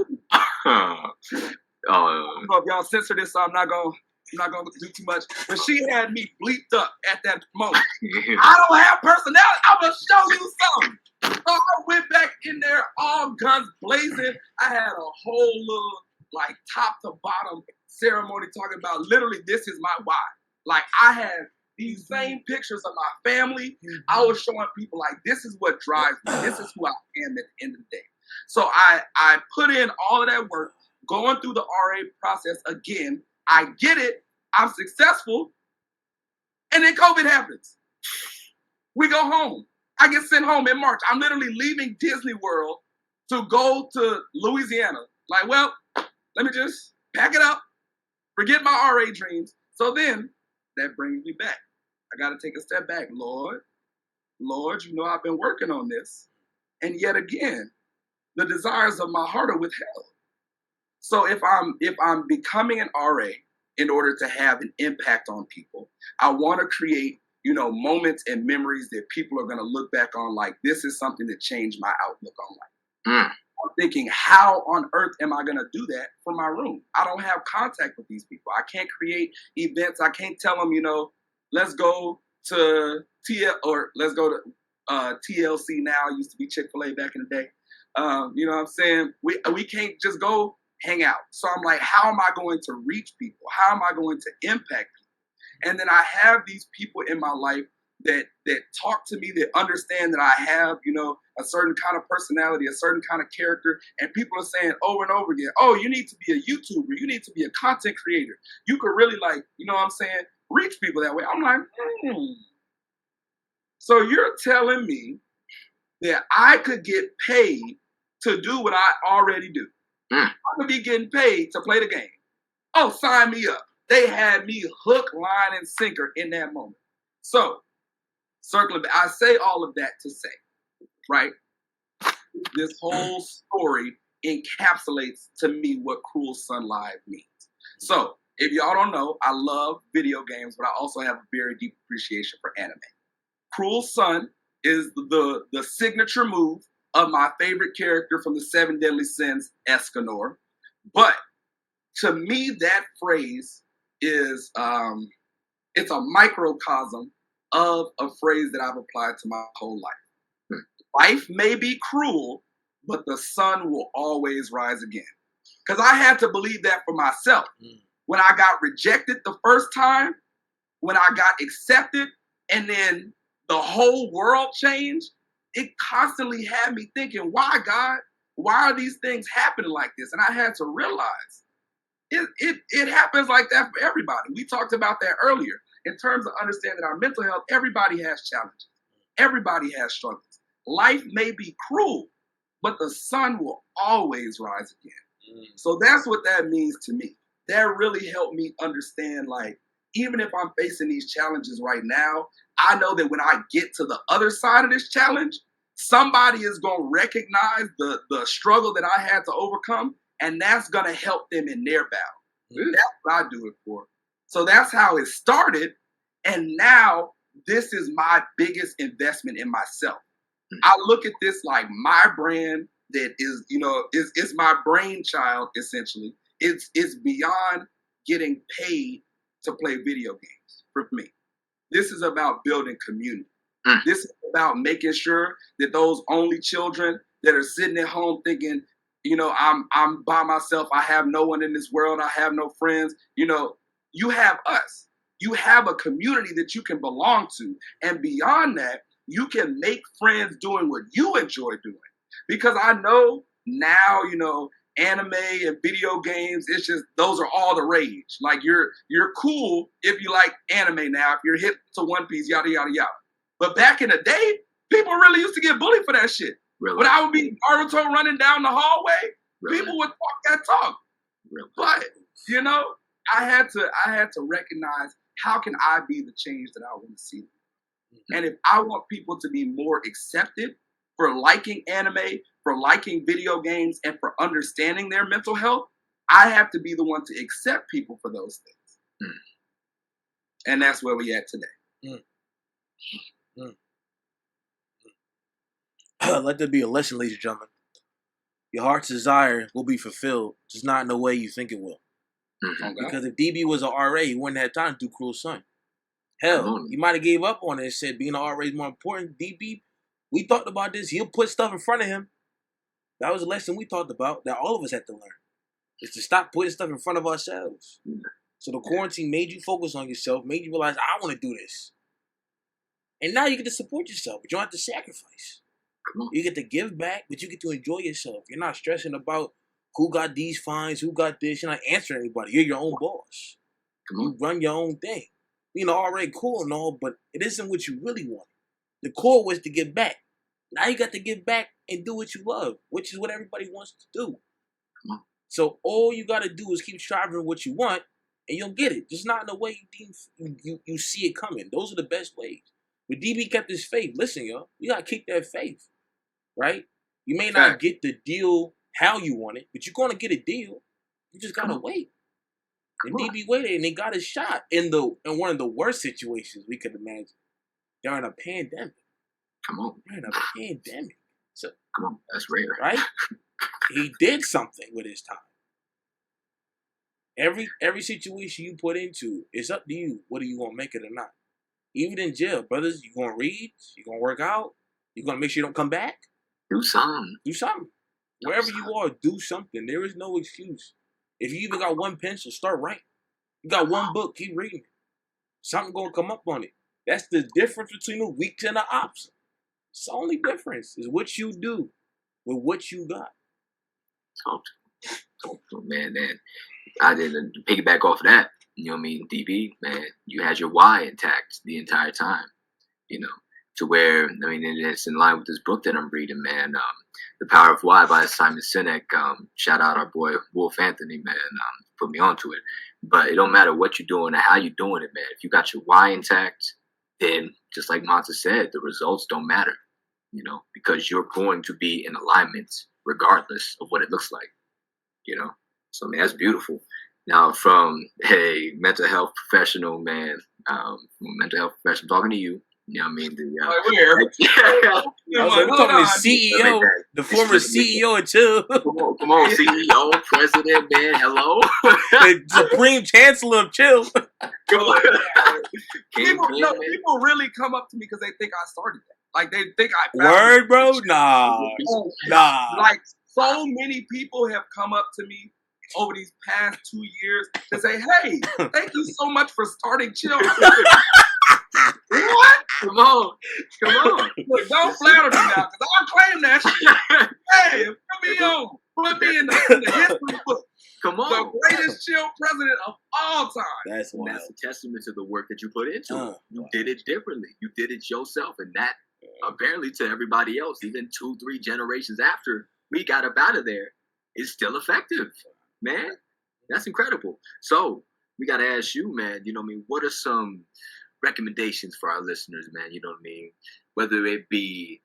I don't know if y'all censor this, so I'm not going to do too much. But she had me bleeped up at that moment. I don't have personality. I'm going to show you something. So I went back in there, all guns blazing. I had a whole little, like, top to bottom ceremony talking about literally this is my why. Like, I have these same pictures of my family. I was showing people, like, this is what drives me. This is who I am at the end of the day. So I put in all of that work. going through the RA process again. I get it. I'm successful. And then COVID happens. We go home. I get sent home in March. I'm literally leaving Disney World to go to Louisiana. Like, well, let me just pack it up, forget my RA dreams. So then that brings me back. I got to take a step back. Lord, you know I've been working on this. And yet again, the desires of my heart are withheld. So if I'm becoming an RA in order to have an impact on people, I want to create, moments and memories that people are going to look back on like, this is something that changed my outlook on life. I'm thinking, how on earth am I going to do that from my room? I don't have contact with these people. I can't create events. I can't tell them, let's go to let's go to TLC now. It used to be Chick-fil-A back in the day. You know what I'm saying? We can't just go hang out. So I'm like, how am I going to reach people? How am I going to impact people? And then I have these people in my life that talk to me, that understand that I have, a certain kind of personality, a certain kind of character. And people are saying over and over again, oh, you need to be a YouTuber. You need to be a content creator. You could really reach people that way. I'm like, So you're telling me that I could get paid to do what I already do. I could be getting paid to play the game. Oh, sign me up. They had me hook, line, and sinker in that moment. So, circling back, I say all of that to say, right? This whole story encapsulates to me what CruelSunLive means. So, if y'all don't know, I love video games, but I also have a very deep appreciation for anime. Cruel Sun is the signature move of my favorite character from the Seven Deadly Sins, Escanor. But to me, that phrase is it's a microcosm of a phrase that I've applied to my whole life. Life may be cruel, but the sun will always rise again. Because I had to believe that for myself. When I got rejected the first time, when I got accepted, and then the whole world changed, it constantly had me thinking, why, God? Why are these things happening like this? And I had to realize it happens like that for everybody. We talked about that earlier. In terms of understanding our mental health, everybody has challenges. Everybody has struggles. Life may be cruel, but the sun will always rise again. So that's what that means to me. That really helped me understand, like, even if I'm facing these challenges right now, I know that when I get to the other side of this challenge, somebody is going to recognize the struggle that I had to overcome, and that's going to help them in their battle. That's what I do it for. So that's how it started, and now this is my biggest investment in myself. I look at this like my brand that is, it's my brainchild, essentially. It's beyond getting paid to play video games for me. This is about building community. This is about making sure that those only children that are sitting at home thinking, I'm by myself. I have no one in this world. I have no friends. You have us. You have a community that you can belong to. And beyond that, you can make friends doing what you enjoy doing. Because I know now, anime and video games, it's just, those are all the rage. Like, you're cool if you like anime now, if you're hip to One Piece, yada, yada, yada. But back in the day, people really used to get bullied for that shit. Really? When I would be Naruto running down the hallway, people would talk that talk. Really? But, I had to recognize, how can I be the change that I want to see? And if I want people to be more accepted for liking anime, for liking video games, and for understanding their mental health, I have to be the one to accept people for those things. And that's where we at today. Let there be a lesson, ladies and gentlemen. Your heart's desire will be fulfilled, just not in the way you think it will. Okay. Because if DB was an RA, he wouldn't have time to do Cruel Sun. Hell, he might have gave up on it and said being an RA is more important. DB, we talked about this. He'll put stuff in front of him. That was a lesson we talked about that all of us had to learn. Is to stop putting stuff in front of ourselves. So the quarantine made you focus on yourself, made you realize, I want to do this. And now you get to support yourself, but you don't have to sacrifice. You get to give back, but you get to enjoy yourself. You're not stressing about who got these fines, who got this. You're not answering anybody. You're your own boss. You run your own thing. You know, already cool and all, but it isn't what you really want. The core was to get back. Now you got to get back and do what you love, which is what everybody wants to do. So all you got to do is keep striving what you want, and you'll get it. Just not in the way you see it coming. Those are the best ways. But DB kept his faith. Listen, y'all, you got to keep that faith, right? You may not get the deal how you want it, but you're going to get a deal. You just got to wait. And DB waited, and they got a shot in one of the worst situations we could imagine. They're in a pandemic. Come on. They're in a pandemic. So, come on, that's rare. Right? He did something with his time. Every situation you put into, it's up to you whether you gonna make it or not. Even in jail, brothers, you gonna read, you gonna work out, you gonna make sure you don't come back. Do something. Do something. Wherever you are, do something. There is no excuse. If you even got one pencil, start writing. You got one book, keep reading. Something gonna come up on it. That's the difference between the weak and the opposite. It's the only difference is what you do with what you got. Man, I didn't piggyback off of that. You know what I mean? DB, man, you had your why intact the entire time. You know, to where, I mean, it's in line with this book that I'm reading, man. The Power of Why by Simon Sinek. Shout out our boy Wolf Anthony, man. Put me onto it. But it don't matter what you're doing or how you're doing it, man. If you got your why intact, then just like Mansa said, the results don't matter. You know, because you're going to be in alignment regardless of what it looks like. You know, so I mean, that's beautiful. Now, from a mental health professional, man, talking to you. You know what I mean? We're talking to CEO, the former CEO of C.H.I.L.L. Come on, CEO, president, man, hello? The Supreme Chancellor of C.H.I.L.L. Come on. People really come up to me because they think I started that. Like, they think I found Word, bro? Nah. Like, so many people have come up to me over these past 2 years to say, hey, thank you so much for starting C.H.I.L.L. What? Come on. Look, don't flatter me now, because I'll claim that shit. Hey, put me on. Put me in the history book. Come on. The greatest C.H.I.L.L. president of all time. That's wild. That's a testament to the work that you put into it. You did it differently. You did it yourself. And that, apparently to everybody else, even 2-3 generations after we got up out of there, is still effective. Man, that's incredible. So we got to ask you, man, you know what I mean? What are some recommendations for our listeners, man? You know what I mean? Whether it be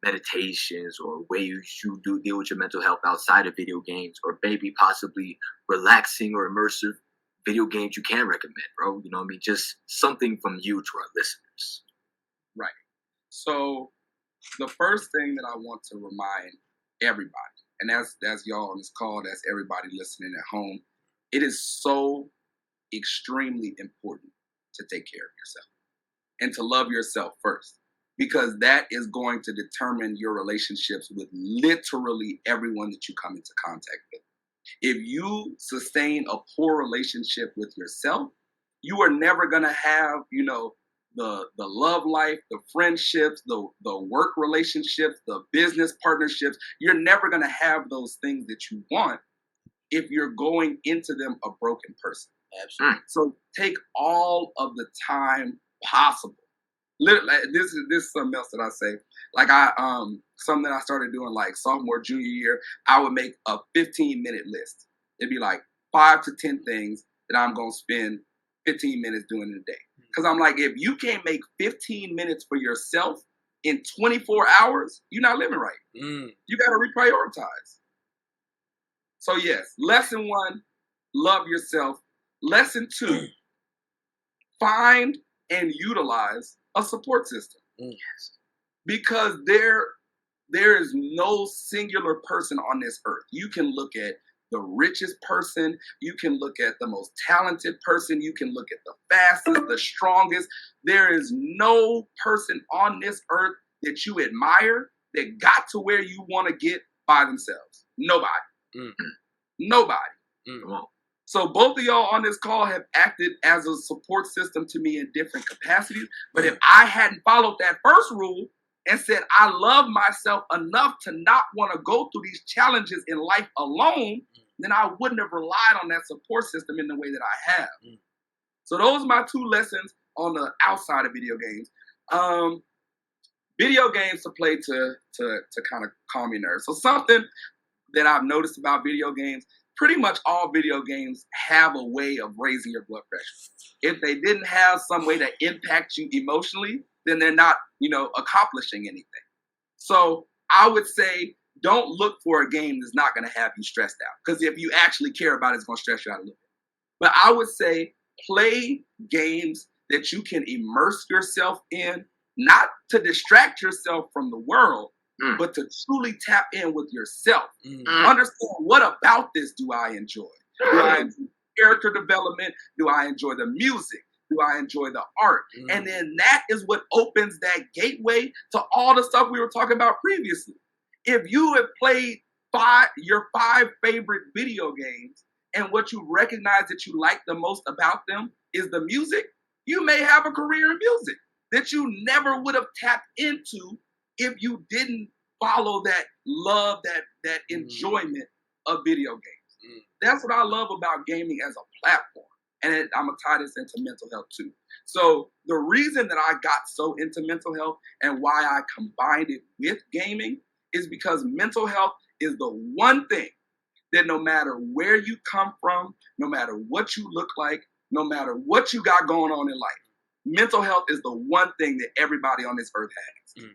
meditations or ways you do deal with your mental health outside of video games, or maybe possibly relaxing or immersive video games you can recommend, bro. You know what I mean? Just something from you to our listeners. Right. So the first thing that I want to remind everybody, and that's y'all on this call, that's everybody listening at home, it is so extremely important to take care of yourself and to love yourself first, because that is going to determine your relationships with literally everyone that you come into contact with. If you sustain a poor relationship with yourself, you are never going to have, the love life, the friendships, the work relationships, the business partnerships. You're never going to have those things that you want if you're going into them a broken person. Absolutely. So take all of the time possible. Literally, this is something else that I say. Like something that I started doing like sophomore, junior year, I would make a 15-minute list. It'd be like 5 to 10 things that I'm going to spend 15 minutes doing in a day. Because I'm like, if you can't make 15 minutes for yourself in 24 hours, you're not living right. You got to reprioritize. So yes, lesson 1, love yourself. Lesson 2, find and utilize a support system. Because there is no singular person on this earth. You can look at the richest person, you can look at the most talented person, you can look at the fastest, the strongest. There is no person on this earth that you admire that got to where you want to get by themselves. Nobody. Nobody. Come on. So both of y'all on this call have acted as a support system to me in different capacities. But if I hadn't followed that first rule, and said, I love myself enough to not want to go through these challenges in life alone, then I wouldn't have relied on that support system in the way that I have. So those are my 2 lessons on the outside of video games. Video games to play to kind of calm your nerves. So something that I've noticed about video games, pretty much all video games have a way of raising your blood pressure. If they didn't have some way to impact you emotionally, then they're not, accomplishing anything. So I would say, don't look for a game that's not going to have you stressed out. Because if you actually care about it, it's going to stress you out a little bit. But I would say, play games that you can immerse yourself in, not to distract yourself from the world, but to truly tap in with yourself. Understand, what about this do I enjoy? Do I enjoy character development? Do I enjoy the music? Do I enjoy the art? And then that is what opens that gateway to all the stuff we were talking about previously. If you have played your 5 favorite video games, and what you recognize that you like the most about them is the music, you may have a career in music that you never would have tapped into if you didn't follow that love, that enjoyment of video games. That's what I love about gaming as a platform. And I'm going to tie this into mental health too. So the reason that I got so into mental health and why I combined it with gaming is because mental health is the one thing that no matter where you come from, no matter what you look like, no matter what you got going on in life, mental health is the one thing that everybody on this earth has.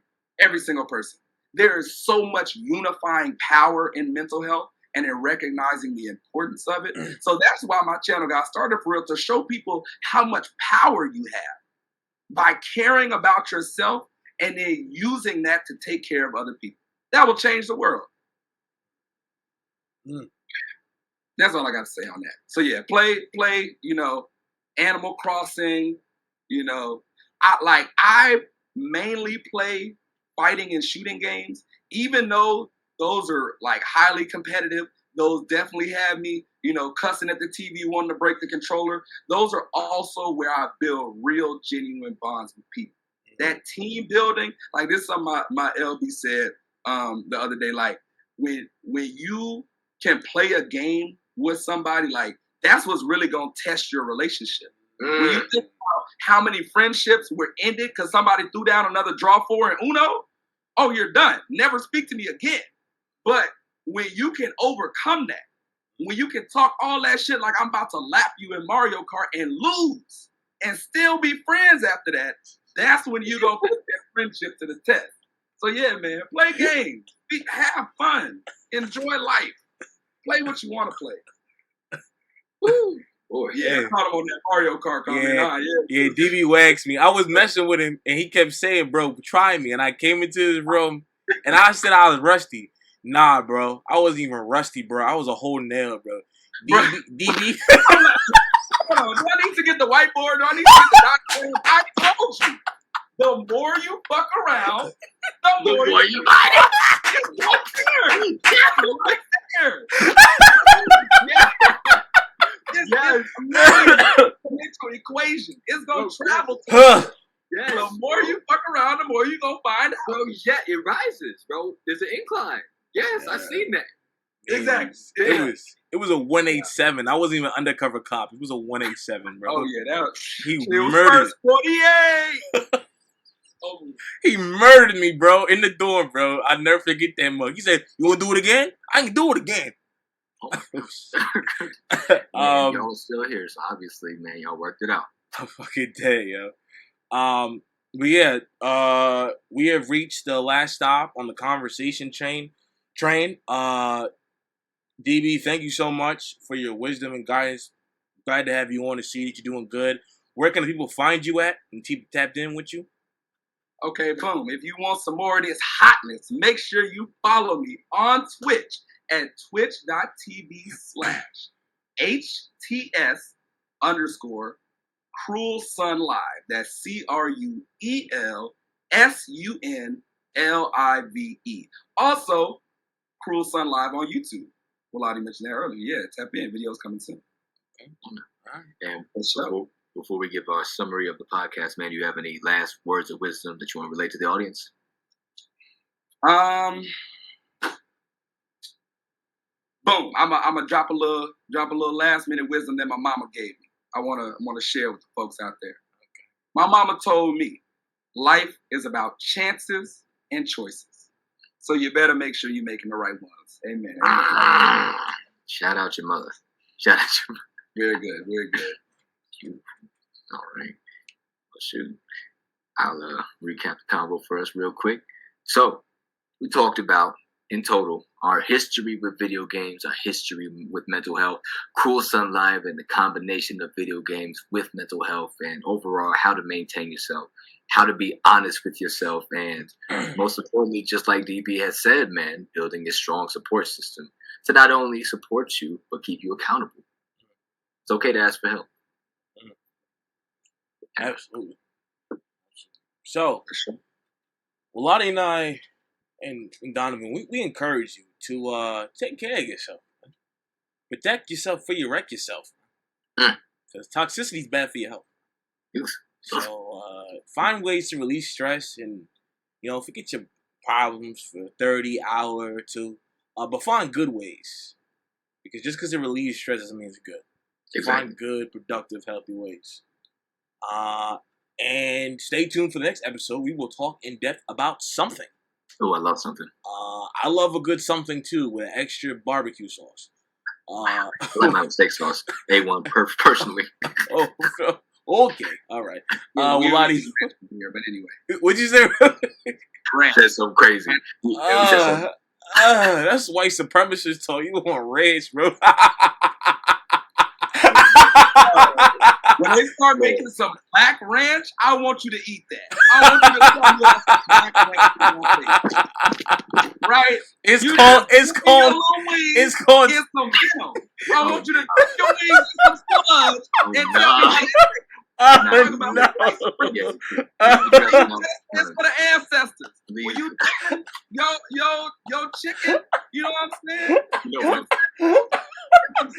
Every single person. There is so much unifying power in mental health and in recognizing the importance of it. So that's why my channel got started, for real, to show people how much power you have by caring about yourself and then using that to take care of other people. That will change the world. That's all I got to say on that. So yeah, play, Animal Crossing, I mainly play fighting and shooting games, even though those are like highly competitive. Those definitely have me, cussing at the TV, wanting to break the controller. Those are also where I build real, genuine bonds with people. That team building, like this is something my LB said the other day, like when you can play a game with somebody, like that's what's really gonna test your relationship. When you think about how many friendships were ended because somebody threw down another draw 4 in Uno, oh, you're done. Never speak to me again. But when you can overcome that, when you can talk all that shit like I'm about to lap you in Mario Kart and lose and still be friends after that, that's when you're gonna put that friendship to the test. So yeah, man, play games, have fun, enjoy life. Play what you want to play. Woo. Boy, yeah, I caught him on that Mario Kart comment. Yeah, DB waxed me. I was messing with him, and he kept saying, bro, try me. And I came into his room, and I said I was rusty. Nah, bro. I wasn't even rusty, bro. I was a whole nail, bro. DB. Hold on. Do I need to get the whiteboard? Do I need to get the document? I told you. The more you fuck around, the more you find it. It's right there. Yeah. Yes. It's an equation. It's going to travel. Yes. The more you fuck around, the more you going to find out. Bro, yeah, it rises, bro. There's an incline. Yes, I've seen that. Exactly. It was a 187. I wasn't even undercover cop. It was a 187, bro. Oh, yeah. That was, he murdered. 48. He murdered me, bro, in the dorm, bro. I never forget that mug. He said, "You want to do it again? I can do it again." Y'all still here, so obviously, man, y'all worked it out. A fucking day, yo. But yeah, we have reached the last stop on the conversation train. DB, thank you so much for your wisdom and guidance. Glad to have you on to see that you're doing good. Where can people find you at and keep tapped in with you? Okay, boom. If you want some more of this hotness, make sure you follow me on Twitch at twitch.tv/HTS_CruelSunLive. That's CruelSunLive. Also, CruelSunLive on YouTube. Waladi mentioned that earlier. Yeah, tap in. Videos coming soon. All right. And before we give our summary of the podcast, man, do you have any last words of wisdom that you want to relate to the audience? Boom. I'm gonna drop a little last minute wisdom that my mama gave me. I wanna share with the folks out there. My mama told me life is about chances and choices. So you better make sure you're making the right ones. Amen. Amen. Shout out your mother. Shout out your mother. Very good. Very good. All right. Well, shoot. I'll recap the convo for us real quick. So we talked about, in total, our history with video games, our history with mental health, CruelSunLive, and the combination of video games with mental health, and overall how to maintain yourself, how to be honest with yourself, and most importantly, just like DB has said, man, building a strong support system to not only support you, but keep you accountable. It's okay to ask for help. Absolutely. So, Waladi and I and Donovan, we encourage you to take care of yourself. Protect yourself before you wreck yourself. Because toxicity is bad for your health. So find ways to release stress and, forget your problems for 30 hour or two. But find good ways. Because just because it relieves stress doesn't mean it's good. Exactly. Find good, productive, healthy ways. And stay tuned for the next episode. We will talk in depth about something. Oh, I love something. I love a good something too with extra barbecue sauce. I like my steak sauce. A1 personally. Oh, okay. All right. Waladi. But anyway. What'd you say? That's so crazy. That's white supremacist talk. You want ranch, bro. When they start making some black ranch, I want you to eat that. I want you to tell me some black ranch. Right? It's called. Get some film. I want you to cook your wings in some sludge and tell me. It's for the ancestors. When you your chicken, you know what I'm saying?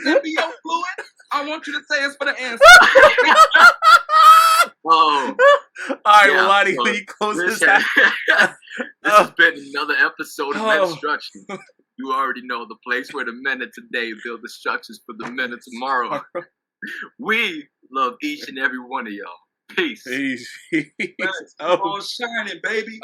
Symbiote fluid. I want you to say it's for the ancestors. Oh. All right, Waladi, can you close this out? This has been another episode of Men Structure. You already know the place where the men of today build the structures for the men of tomorrow. We love each and every one of y'all. Peace. Keep on shining, baby.